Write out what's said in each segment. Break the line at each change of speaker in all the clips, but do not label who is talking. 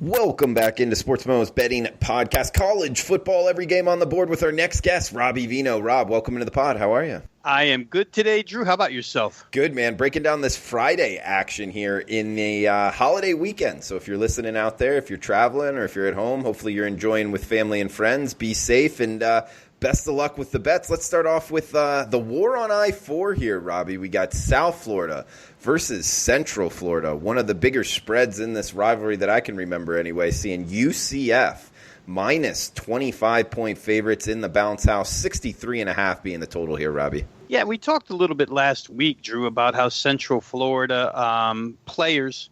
Welcome back into Sports Memo's betting podcast. College football, every game on the board with our next guest, Robbie Veno. Rob, welcome into the pod. How are you?
I am good today, Drew. How about yourself?
Good, man. Breaking down this Friday action here in the holiday weekend. So if you're listening out there, if you're traveling or if you're at home, hopefully you're enjoying with family and friends. Be safe and best of luck with the bets. Let's start off with the war on I-4 here, Robbie. We got South Florida versus Central Florida. One of the bigger spreads in this rivalry that I can remember anyway, seeing UCF minus 25-point favorites in the bounce house, 63.5 being the total here, Robbie.
Yeah, we talked a little bit last week, Drew, about how Central Florida players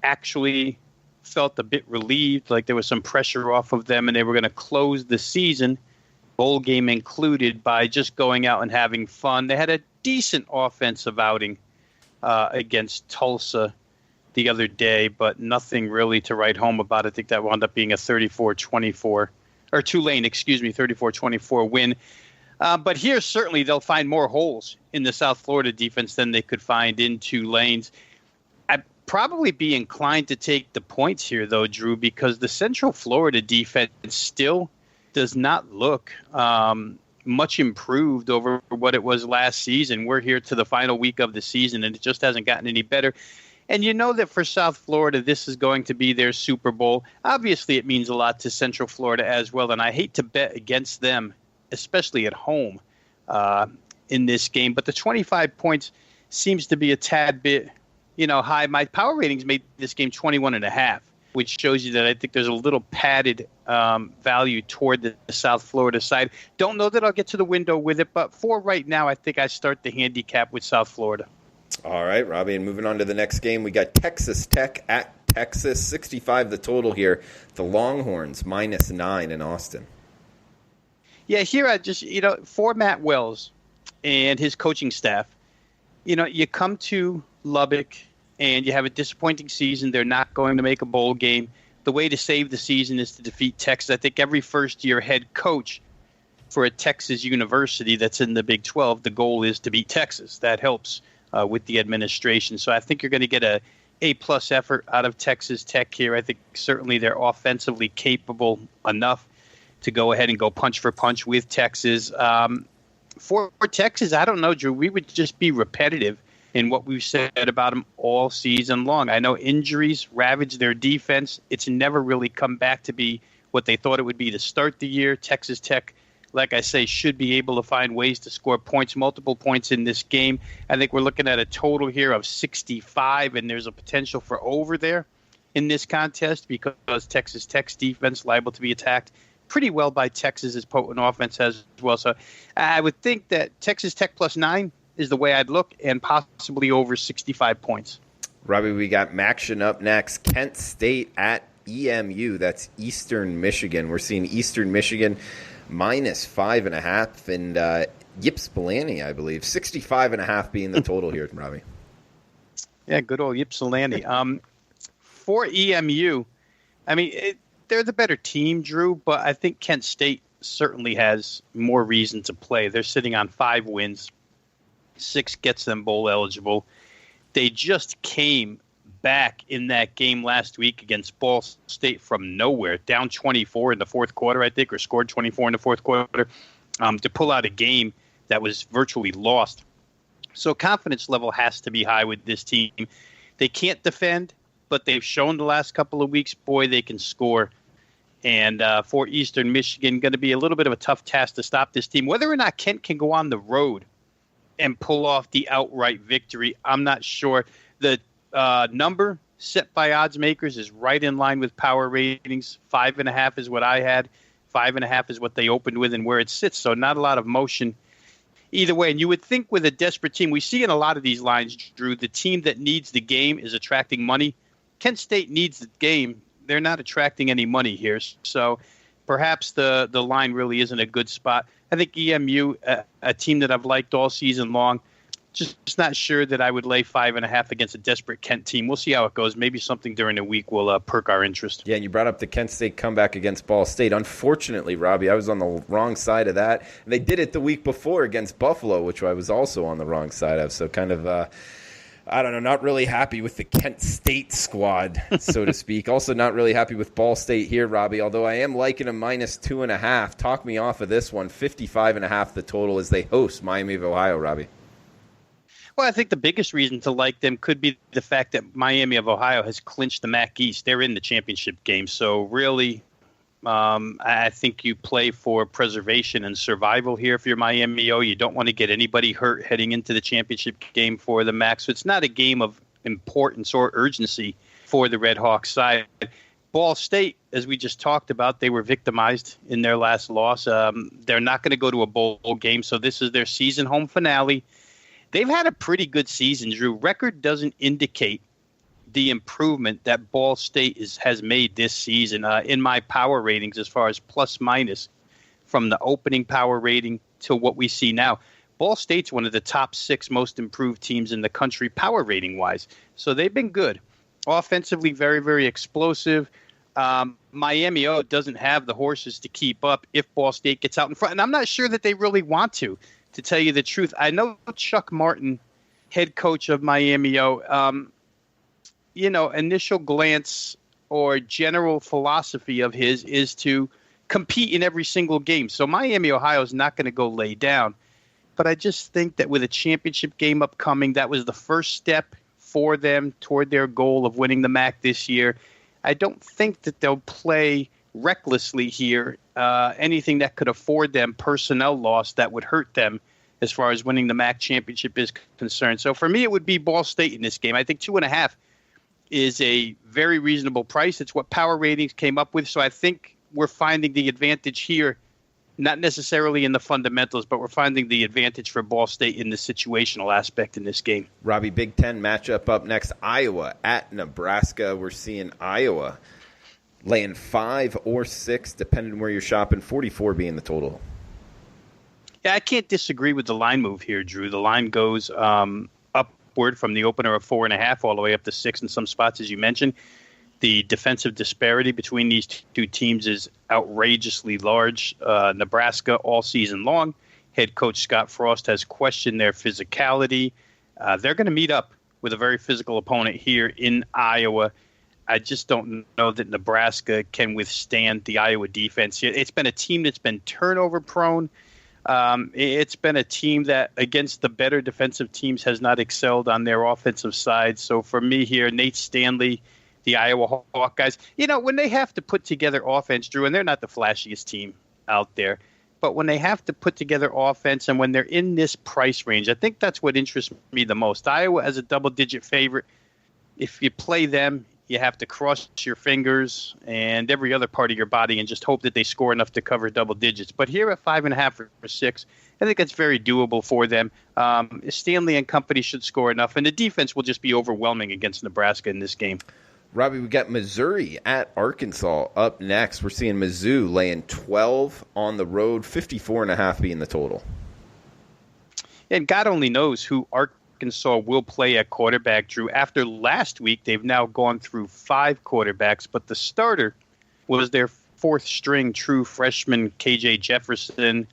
actually felt a bit relieved, like there was some pressure off of them, and they were going to close the season, bowl game included, by just going out and having fun. They had a decent offensive outing against Tulsa the other day, but nothing really to write home about. I think that wound up being a 34-24, or Tulane, 34-24 win. But here, certainly, they'll find more holes in the South Florida defense than they could find in Tulane's. I'd probably be inclined to take the points here, though, Drew, because the Central Florida defense still does not look much improved over what it was last season. We're here to the final week of the season, and it just hasn't gotten any better. And you know that for South Florida, this is going to be their Super Bowl. Obviously, it means a lot to Central Florida as well, and I hate to bet against them, especially at home in this game. But the 25 points seems to be a tad bit, high. My power ratings made this game 21.5, which shows you that I think there's a little padded value toward the South Florida side. Don't know that I'll get to the window with it, but for right now, I think I start the handicap with South Florida.
All right, Robbie, and moving on to the next game, we got Texas Tech at Texas, 65 the total here. The Longhorns, minus 9 in Austin.
Yeah, here I just, for Matt Wells and his coaching staff, you come to Lubbock and you have a disappointing season. They're not going to make a bowl game. The way to save the season is to defeat Texas. I think every first-year head coach for a Texas university that's in the Big 12, the goal is to beat Texas. That helps with the administration. So I think you're going to get a A-plus effort out of Texas Tech here. I think certainly they're offensively capable enough to go ahead and go punch for punch with Texas. For Texas, I don't know, Drew. We would just be repetitive in what we've said about them all season long. I know injuries ravage their defense. It's never really come back to be what they thought it would be to start the year. Texas Tech, like I say, should be able to find ways to score points, multiple points in this game. I think we're looking at a total here of 65, and there's a potential for over there in this contest because Texas Tech's defense liable to be attacked pretty well by Texas's potent offense as well. So I would think that Texas Tech plus 9 is the way I'd look, and possibly over 65 points.
Robbie, we got Maction up next. Kent State at EMU. That's Eastern Michigan. We're seeing Eastern Michigan minus 5.5, and Yip Spillane, I believe, 65.5 being the total here, Robbie.
Yeah, good old Yip Spillane. For EMU, I mean, they're the better team, Drew, but I think Kent State certainly has more reason to play. They're sitting on 5 wins. 6 gets them bowl eligible. They just came back in that game last week against Ball State from nowhere, down 24 in the fourth quarter, I think, or scored 24 in the fourth quarter, to pull out a game that was virtually lost. So confidence level has to be high with this team. They can't defend, but they've shown the last couple of weeks, boy, they can score. And for Eastern Michigan, going to be a little bit of a tough task to stop this team. Whether or not Kent can go on the road and pull off the outright victory, I'm not sure. The number set by odds makers is right in line with power ratings. 5.5 is what I had. 5.5 is what they opened with and where it sits. So not a lot of motion either way. And you would think with a desperate team, we see in a lot of these lines, Drew, the team that needs the game is attracting money. Kent State needs the game. They're not attracting any money here. So perhaps the line really isn't a good spot. I think EMU, a team that I've liked all season long, just not sure that I would lay 5.5 against a desperate Kent team. We'll see how it goes. Maybe something during the week will perk our interest.
Yeah, and you brought up the Kent State comeback against Ball State. Unfortunately, Robbie, I was on the wrong side of that. And they did it the week before against Buffalo, which I was also on the wrong side of. So kind of I don't know, not really happy with the Kent State squad, so to speak. Also not really happy with Ball State here, Robbie, although I am liking a -2.5. Talk me off of this one. 55.5 the total as they host Miami of Ohio, Robbie.
Well, I think the biggest reason to like them could be the fact that Miami of Ohio has clinched the MAC East. They're in the championship game. So really, I think you play for preservation and survival here if you're Miami O. You don't want to get anybody hurt heading into the championship game for the MAC. So it's not a game of importance or urgency for the Red Hawks side. Ball State, as we just talked about, they were victimized in their last loss. They're not going to go to a bowl game, so this is their season home finale. They've had a pretty good season, Drew. Record doesn't indicate the improvement that Ball State has made this season in my power ratings as far as plus minus from the opening power rating to what we see now. Ball State's one of the top 6 most improved teams in the country power rating wise. So they've been good. Offensively, very, very explosive. Miami O doesn't have the horses to keep up if Ball State gets out in front. And I'm not sure that they really want to tell you the truth. I know Chuck Martin, head coach of Miami O, initial glance or general philosophy of his is to compete in every single game. So Miami, Ohio is not going to go lay down. But I just think that with a championship game upcoming, that was the first step for them toward their goal of winning the MAC this year. I don't think that they'll play recklessly here, anything that could afford them personnel loss that would hurt them as far as winning the MAC championship is concerned. So for me, it would be Ball State in this game. I think 2.5 is a very reasonable price. It's what power ratings came up with. So I think we're finding the advantage here, not necessarily in the fundamentals, but we're finding the advantage for Ball State in the situational aspect in this game.
Robbie, Big Ten matchup up next, Iowa at Nebraska. We're seeing Iowa laying 5 or 6, depending on where you're shopping, 44 being the total.
Yeah, I can't disagree with the line move here, Drew. The line goes upward from the opener of 4.5 all the way up to 6 in some spots, as you mentioned. The defensive disparity between these two teams is outrageously large. Nebraska all season long. Head coach Scott Frost has questioned their physicality. They're going to meet up with a very physical opponent here in Iowa. I just don't know that Nebraska can withstand the Iowa defense. It's been a team that's been turnover prone. It's been a team that against the better defensive teams has not excelled on their offensive side. So for me here, Nate Stanley, the Iowa Hawkeyes, when they have to put together offense, Drew, and they're not the flashiest team out there, but when they have to put together offense and when they're in this price range, I think that's what interests me the most. Iowa as a double-digit favorite. If you play them, you have to cross your fingers and every other part of your body and just hope that they score enough to cover double digits. But here at 5.5 or 6, I think that's very doable for them. Stanley and company should score enough, and the defense will just be overwhelming against Nebraska in this game.
Robbie, we got Missouri at Arkansas up next. We're seeing Mizzou laying 12 on the road, 54.5 being the total.
And God only knows who Arkansas will play at quarterback, Drew. After last week, they've now gone through 5 quarterbacks, but the starter was their 4th-string true freshman, KJ Jefferson.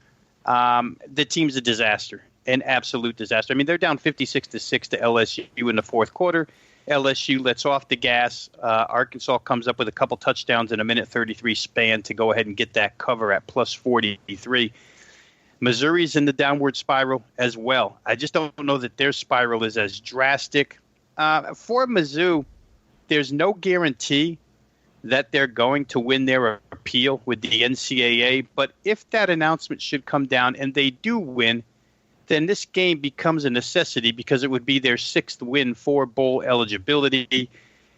The team's a disaster, an absolute disaster. I mean, they're down 56-6 to LSU in the 4th quarter. LSU lets off the gas. Arkansas comes up with a couple touchdowns in a minute 33 span to go ahead and get that cover at plus 43. Missouri's in the downward spiral as well. I just don't know that their spiral is as drastic. For Mizzou, there's no guarantee that they're going to win their appeal with the NCAA. But if that announcement should come down and they do win, then this game becomes a necessity because it would be their 6th win for bowl eligibility.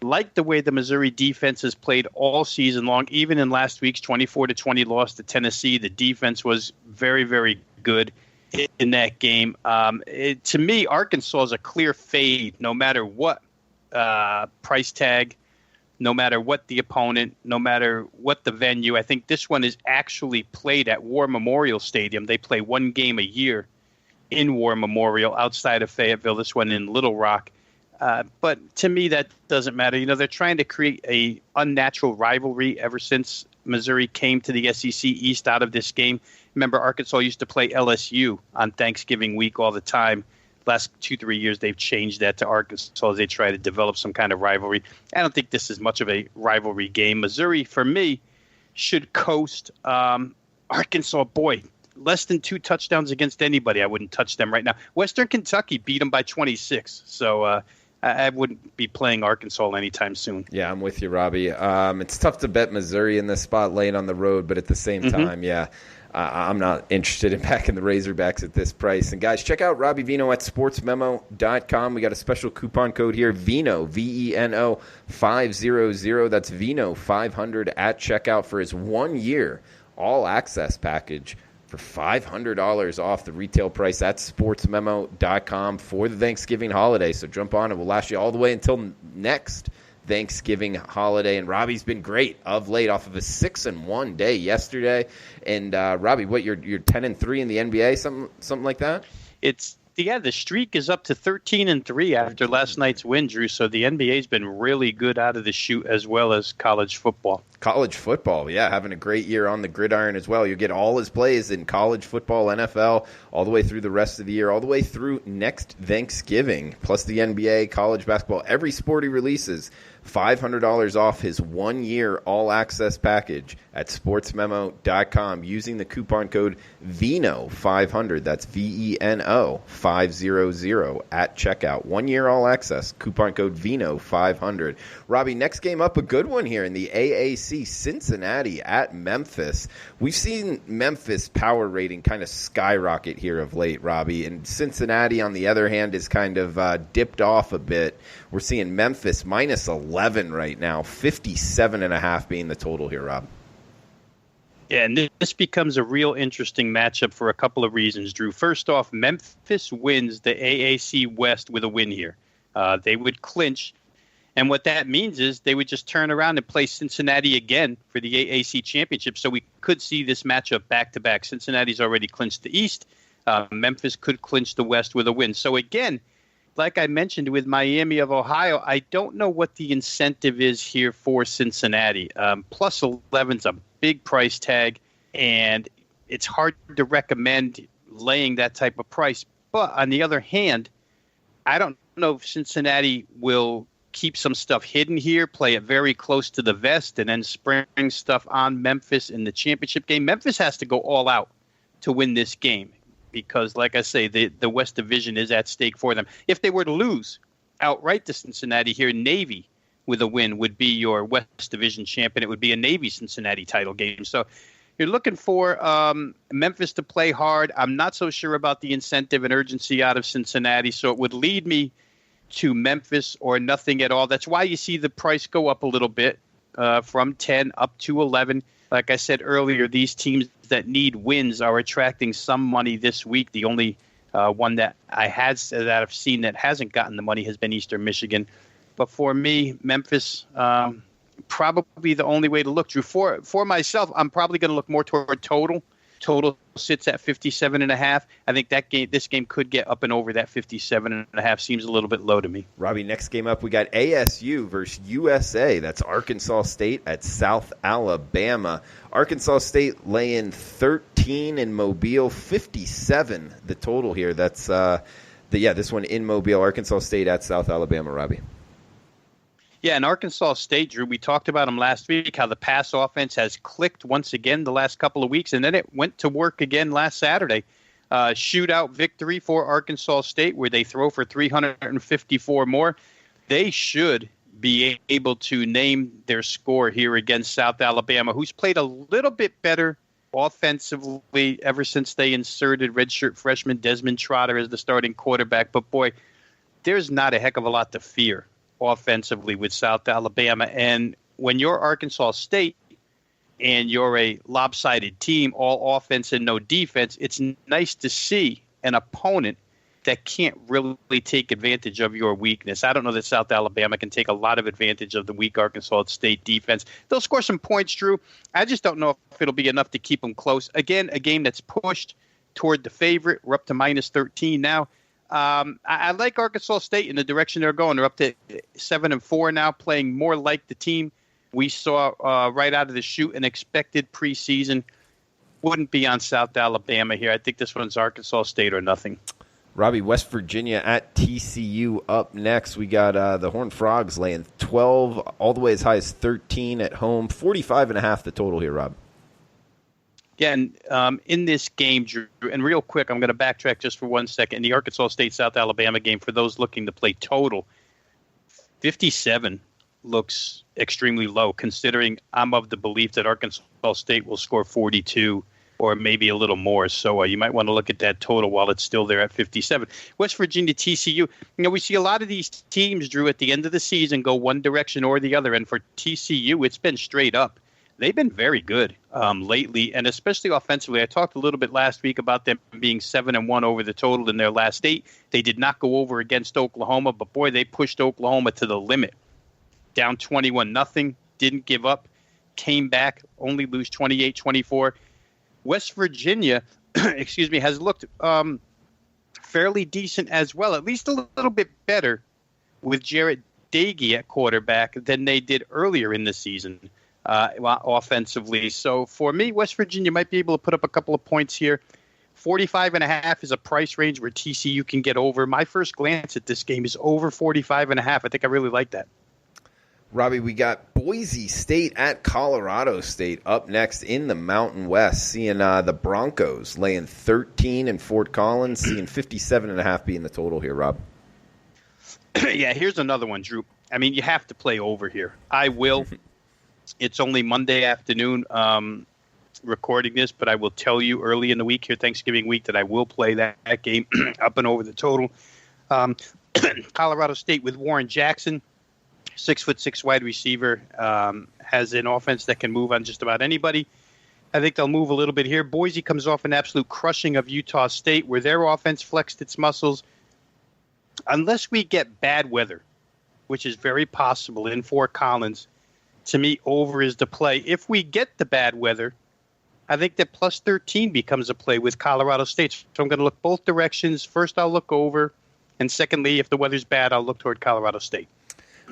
Like the way the Missouri defense has played all season long, even in last week's 24-20 loss to Tennessee, the defense was very, very good in that game. To me, Arkansas is a clear fade no matter what price tag, no matter what the opponent, no matter what the venue. I think this one is actually played at War Memorial Stadium. They play one game a year in War Memorial outside of Fayetteville, this one in Little Rock. But to me, that doesn't matter. They're trying to create a unnatural rivalry ever since Missouri came to the SEC East out of this game. Remember, Arkansas used to play LSU on Thanksgiving week all the time last 2-3 years, they've changed that to Arkansas as they try to develop some kind of rivalry. I don't think this is much of a rivalry game. Missouri, for me, should coast. Arkansas, boy, less than 2 touchdowns against anybody. I wouldn't touch them right now. Western Kentucky beat them by 26. So I wouldn't be playing Arkansas anytime soon.
Yeah, I'm with you, Robbie. It's tough to bet Missouri in this spot laying on the road, but at the same time, I'm not interested in backing the Razorbacks at this price. And, guys, check out Robbie Veno at sportsmemo.com. We got a special coupon code here, Veno, VENO 500. That's Veno500 at checkout for his 1-year all-access package for $500 off the retail price at sportsmemo.com for the Thanksgiving holiday. So jump on. It will last you all the way until next Thanksgiving holiday. And Robbie's been great of late off of a 6-1 day yesterday. And Robbie, what, you're 10-3 in the NBA, something like that?
The streak is up to 13-3 after last night's win, Drew. So the NBA's been really good out of the chute, as well as college football. College
football, yeah, having a great year on the gridiron as well. You get all his plays in college football, NFL, all the way through the rest of the year, all the way through next Thanksgiving, plus the NBA, college basketball, every sport he releases. $500 off his 1-year all-access package at sportsmemo.com using the coupon code VENO500. That's VENO 500 at checkout. 1-year all-access, coupon code VENO500. Robbie, next game up, a good one here in the AAC, Cincinnati at Memphis. We've seen Memphis power rating kind of skyrocket here of late, Robbie, and Cincinnati, on the other hand, is kind of dipped off a bit. We're seeing Memphis minus 11 right now, 57.5 being the total here, Rob.
Yeah, and this becomes a real interesting matchup for a couple of reasons, Drew. First off, Memphis wins the AAC West with a win here. They would clinch, and what that means is they would just turn around and play Cincinnati again for the AAC championship. So we could see this matchup back-to-back. Cincinnati's already clinched the East. Memphis could clinch the West with a win. So again, like I mentioned with Miami of Ohio, I don't know what the incentive is here for Cincinnati. Plus 11's a big price tag, and it's hard to recommend laying that type of price. But on the other hand, I don't know if Cincinnati will keep some stuff hidden here, play it very close to the vest, and then spring stuff on Memphis in the championship game. Memphis has to go all out to win this game, because, like I say, the West Division is at stake for them. If they were to lose outright to Cincinnati here, Navy with a win would be your West Division champion. It would be a Navy-Cincinnati title game. So you're looking for Memphis to play hard. I'm not so sure about the incentive and urgency out of Cincinnati, so it would lead me to Memphis or nothing at all. That's why you see the price go up a little bit from 10 up to 11. Like I said earlier, these teams that need wins are attracting some money this week. The only one that I've seen that hasn't gotten the money has been Eastern Michigan. But for me, Memphis, probably the only way to look. Drew, for myself, I'm probably going to look more toward total. Total sits at 57.5. I think this game could get up and over that 57.5. Seems a little bit low to me.
Robbie, next game up, we got ASU versus USA. That's Arkansas State at South Alabama. Arkansas State laying 13 in Mobile, 57 the total here. That's this one in Mobile. Arkansas State at South Alabama, Robbie.
Yeah, and Arkansas State, Drew, we talked about them last week, how the pass offense has clicked once again the last couple of weeks, and then it went to work again last Saturday. Shootout victory for Arkansas State, where they throw for 354 more. They should be able to name their score here against South Alabama, who's played a little bit better offensively ever since they inserted redshirt freshman Desmond Trotter as the starting quarterback. But, boy, there's not a heck of a lot to fear offensively with South Alabama. And when you're Arkansas State and you're a lopsided team, all offense and no defense, it's nice to see an opponent that can't really take advantage of your weakness. I don't know that South Alabama can take a lot of advantage of the weak Arkansas State defense. They'll score some points, Drew. I just don't know if it'll be enough to keep them close. Again, a game that's pushed toward the favorite. We're up to minus 13 now. I like Arkansas State in the direction they're going. They're up to 7-4 now, playing more like the team we saw right out of the chute and expected preseason. Wouldn't be on South Alabama here. I think this one's Arkansas State or nothing.
Robbie, West Virginia at TCU up next. We got the Horned Frogs laying 12, all the way as high as 13 at home. 45.5 the total here, Rob.
Yeah, and in this game, Drew, and real quick, I'm going to backtrack just for 1 second. In the Arkansas State-South Alabama game, for those looking to play total, 57 looks extremely low, considering I'm of the belief that Arkansas State will score 42 or maybe a little more. So you might want to look at that total while it's still there at 57. West Virginia, TCU. We see a lot of these teams, Drew, at the end of the season go one direction or the other. And for TCU, it's been straight up. They've been very good lately, and especially offensively. I talked a little bit last week about them being 7-1 over the total in their last 8. They did not go over against Oklahoma, but boy, they pushed Oklahoma to the limit. Down 21-0, didn't give up, came back, only lose 28-24. West Virginia, has looked fairly decent as well, at least a little bit better with Jarrett Dagey at quarterback than they did earlier in the season offensively. So for me, West Virginia might be able to put up a couple of points here. 45.5 is a price range where TCU can get over. My first glance at this game is over 45.5. I think I really like that.
Robbie, we got Boise State at Colorado State up next in the Mountain West, seeing the Broncos laying 13 in Fort Collins, seeing 57.5 being the total here, Rob.
Yeah, here's another one, Drew. I mean, you have to play over here. I will. It's only Monday afternoon recording this, but I will tell you early in the week here, Thanksgiving week, that I will play that game up and over the total. Colorado State with Warren Jackson. 6'6" wide receiver, has an offense that can move on just about anybody. I think they'll move a little bit here. Boise comes off an absolute crushing of Utah State, where their offense flexed its muscles. Unless we get bad weather, which is very possible in Fort Collins, to me, over is the play. If we get the bad weather, I think that plus 13 becomes a play with Colorado State. So I'm going to look both directions. First, I'll look over. And secondly, if the weather's bad, I'll look toward Colorado State.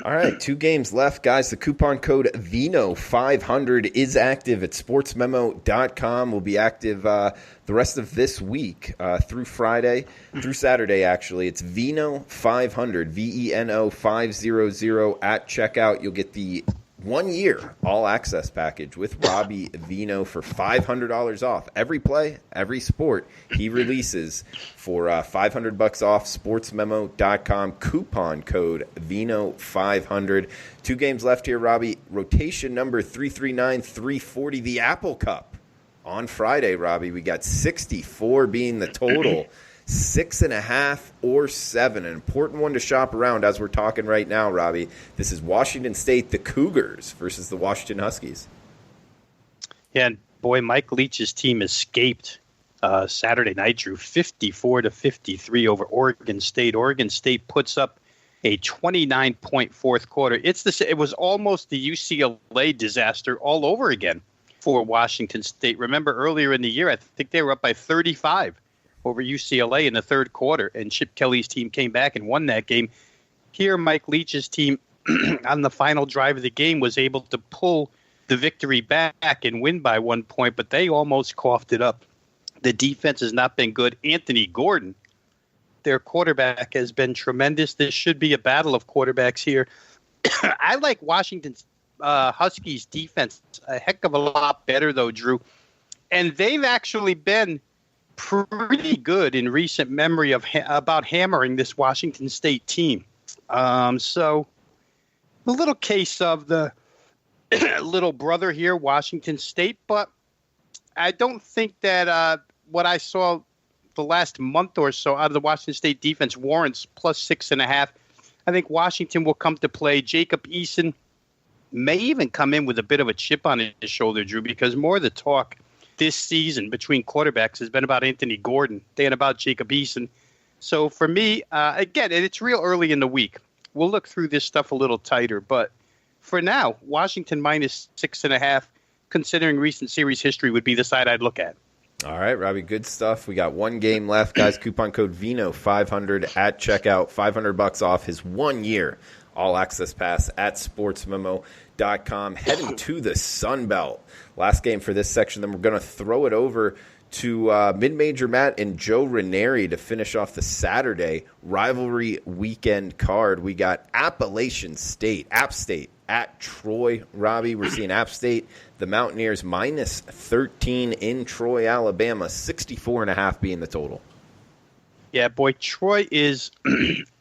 All right, 2 games left, guys. The coupon code VENO500 is active at sportsmemo.com. We'll be active the rest of this week through Saturday, actually. It's VENO500, VENO500 at checkout. You'll get the 1-year all-access package with Robbie Veno for $500 off. Every play, every sport he releases for $500 off, sportsmemo.com, coupon code VENO500. 2 games left here, Robbie. Rotation number 339-340, the Apple Cup. On Friday, Robbie, we got 64 being the total. 6.5 or 7. An important one to shop around as we're talking right now, Robbie. This is Washington State, the Cougars, versus the Washington Huskies.
Yeah, and boy, Mike Leach's team escaped Saturday night, Drew, 54-53 over Oregon State. Oregon State puts up a 29-point fourth quarter. It was almost the UCLA disaster all over again for Washington State. Remember earlier in the year, I think they were up by 35 over UCLA in the third quarter, and Chip Kelly's team came back and won that game. Here, Mike Leach's team, on the final drive of the game, was able to pull the victory back and win by 1 point, but they almost coughed it up. The defense has not been good. Anthony Gordon, their quarterback, has been tremendous. This should be a battle of quarterbacks here. I like Washington's Huskies defense a heck of a lot better, though, Drew. And they've actually been pretty good in recent memory about hammering this Washington State team. So a little case of the little brother here, Washington State, but I don't think that what I saw the last month or so out of the Washington State defense warrants plus 6.5. I think Washington will come to play. Jacob Eason may even come in with a bit of a chip on his shoulder, Drew, because more of the talk this season between quarterbacks has been about Anthony Gordon than about Jacob Eason. So for me, again, it's real early in the week. We'll look through this stuff a little tighter. But for now, Washington minus 6.5, considering recent series history, would be the side I'd look at.
All right, Robbie, good stuff. We got 1 game left, guys. Coupon code VENO500 at checkout. $500 off his 1-year all-access pass at sportsmemo.com. Heading to the Sun Belt. Last game for this section, then we're going to throw it over to mid-major Matt and Joe Ranieri to finish off the Saturday rivalry weekend card. We got Appalachian State, App State at Troy. Robbie, we're seeing App State, the Mountaineers, minus 13 in Troy, Alabama, 64.5 being the total.
Yeah, boy, Troy is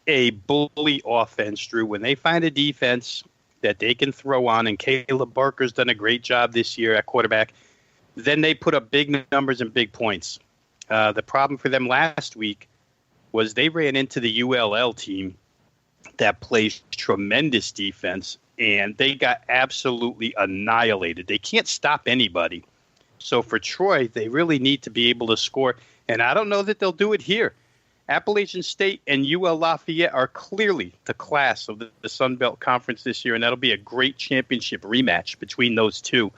a bully offense, Drew. When they find a defense that they can throw on, and Caleb Barker's done a great job this year at quarterback, then they put up big numbers and big points. The problem for them last week was they ran into the ULL team that plays tremendous defense, and they got absolutely annihilated. They can't stop anybody. So for Troy, they really need to be able to score, and I don't know that they'll do it here. Appalachian State and UL Lafayette are clearly the class of the Sun Belt Conference this year, and that'll be a great championship rematch between those two.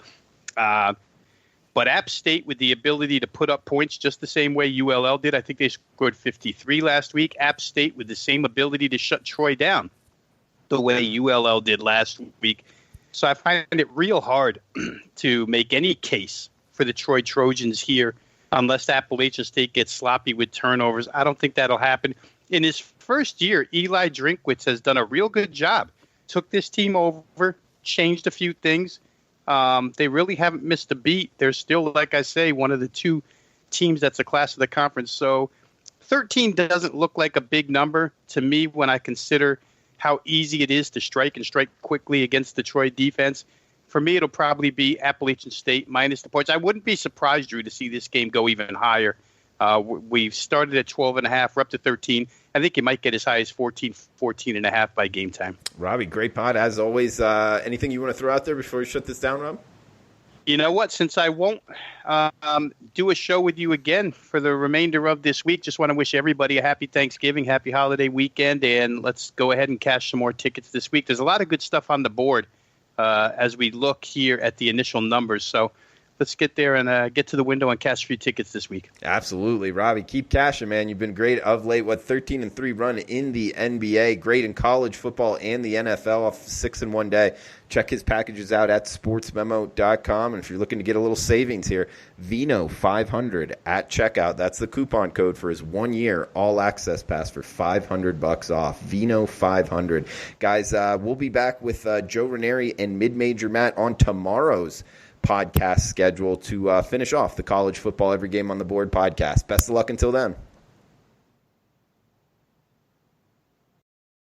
But App State, with the ability to put up points just the same way ULL did, I think they scored 53 last week. App State with the same ability to shut Troy down the way ULL did last week. So I find it real hard to make any case for the Troy Trojans here unless Appalachian State gets sloppy with turnovers. I don't think that'll happen. In his first year, Eli Drinkwitz has done a real good job. Took this team over, changed a few things. They really haven't missed a beat. They're still, like I say, one of the two teams that's a class of the conference. So 13 doesn't look like a big number to me when I consider how easy it is to strike and strike quickly against the Troy defense. For me, it'll probably be Appalachian State minus the points. I wouldn't be surprised, Drew, to see this game go even higher. We've started at 12.5. We're up to 13. I think it might get as high as 14.5 by game time.
Robbie, great pod as always. Anything you want to throw out there before we shut this down, Rob?
You know what? Since I won't do a show with you again for the remainder of this week, just want to wish everybody a happy Thanksgiving, happy holiday weekend, and let's go ahead and cash some more tickets this week. There's a lot of good stuff on the board as we look here at the initial numbers. So let's get there and get to the window and cash a few tickets this week.
Absolutely, Robbie. Keep cashing, man. You've been great of late. 13-3 run in the NBA, great in college football and the NFL off 6-1 day. Check his packages out at sportsmemo.com. And if you're looking to get a little savings here, VENO500 at checkout. That's the coupon code for his 1-year all-access pass for $500 off. VENO500. Guys, we'll be back with Joe Ranieri and Mid-Major Matt on tomorrow's podcast schedule to finish off the College Football Every Game on the Board podcast. Best of luck until then.